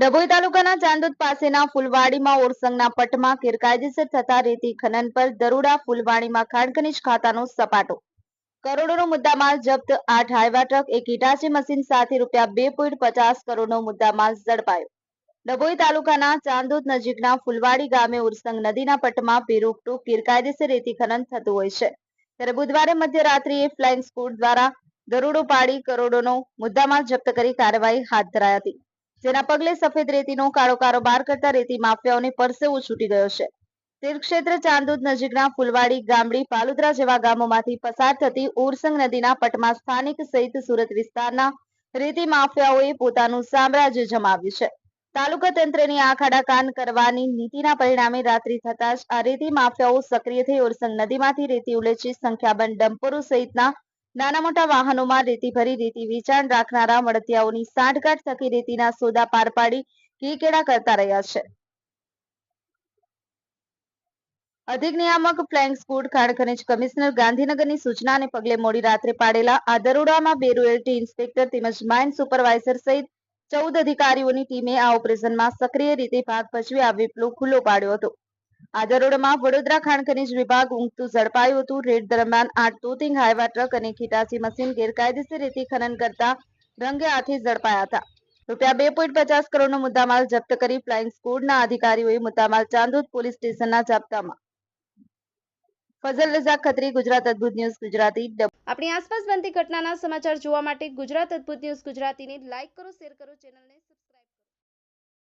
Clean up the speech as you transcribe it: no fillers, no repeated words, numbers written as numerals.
ડભોઈ તાલુકાના ચાંદોદ પાસેના ફૂલવાડીમાં ઓરસંગના પટમાં ગેરકાયદેસર થતા રેતી ખનન પર દરોડા. ફૂલવાડીમાં ખાણ ખનીજ ખાતાનો સપાટો. કરોડોનો મુદ્દામાલ જપ્ત. 8 હાઇવા ટ્રક, એક હિટાચી મશીન સાથે ₹2.50 કરોડનો મુદ્દામાલ ઝડપાયો. ડભોઈ તાલુકાના ચાંદોદ નજીકના ફૂલવાડી ગામે ઓરસંગ નદીના પટમાં બેરોકટોક ગેરકાયદેસર રેતી ખનન થતું હોય છે. ત્યારે બુધવારે મધ્યરાત્રિએ ફ્લાઇંગ સ્ક્વોડ દ્વારા દરોડો પાડી કરોડોનો મુદ્દામાલ જપ્ત કરી કાર્યવાહી હાથ ધરાઈ હતી. જેના પગલે સફેદ રેતીનો કાળો કારોબાર કરતા રેતી માફિયાઓને પરસેવો છૂટી ગયો છે. તીર્થક્ષેત્ર ચાંદોદ નજીકના ફૂલવાડી, ગામડી, પાલુદ્રા જેવા ગામોમાંથી પસાર થતી ઓરસંગ નદીના પટમાં સ્થાનિક સહિત સુરત વિસ્તારના રેતી માફિયાઓએ પોતાનું સામ્રાજ્ય જમાવ્યું છે. તાલુકા તંત્રની આંખ આડા કાન કરવાની નીતિના પરિણામે રાત્રિ થતા જ આ રેતી માફિયાઓ સક્રિય થઈ ઓરસંગ નદીમાંથી રેતી ઉલેચી સંખ્યાબંધ ડમ્પરો સહિતના નાના મોટા વાહનોમાં રેતી ભરી રેતી વેચાણ રાખનારા મળતિયાઓની સાંઠગાંઠ થકી રેતીના સોદા પાર પાડી કીકેડા કરતા રહ્યા છે. અધિક નિયામક ફ્લાઇંગ સ્ક્વોડ ખાણ ખનીજ કમિશનર ગાંધીનગરની સૂચનાને પગલે મોડી રાત્રે પાડેલા આ દરોડામાં 2 રોયલ્ટી ઇન્સ્પેક્ટર તેમજ માઇન સુપરવાઇઝર સહિત 14 અધિકારીઓની ટીમે આ ઓપરેશનમાં સક્રિય રીતે ભાગ ભજવી આ વિપ્લો ખુલ્લો પાડ્યો હતો. આ દરોડામાં વડોદરા ખાણ ખનીજ વિભાગ ઊંઘતું ઝડપાયું હતું. રેડ દરમિયાન 8 તોતિંગ હાઇવા ટ્રક અને હિટાચી મશીન ગેરકાયદેસર રેતી ખનન કરતા રંગે હાથે ઝડપાયા હતા. ₹2.50 કરોડનો મુદ્દામાલ જપ્ત કરી ફ્લાઇંગ સ્ક્વોડના અધિકારીઓએ મુદ્દામાલ ચાંદોદ પોલીસ સ્ટેશનના જાપ્તામાં. ફઝલ રઝાક ખત્રી, ગુજરાત અદ્ભુત ન્યૂઝ ગુજરાતી. આપણી આસપાસ બનતી ઘટનાના સમાચાર જોવા માટે ગુજરાત અદ્ભુત ન્યૂઝ ગુજરાતીને લાઇક કરો, શેર કરો, ચેનલને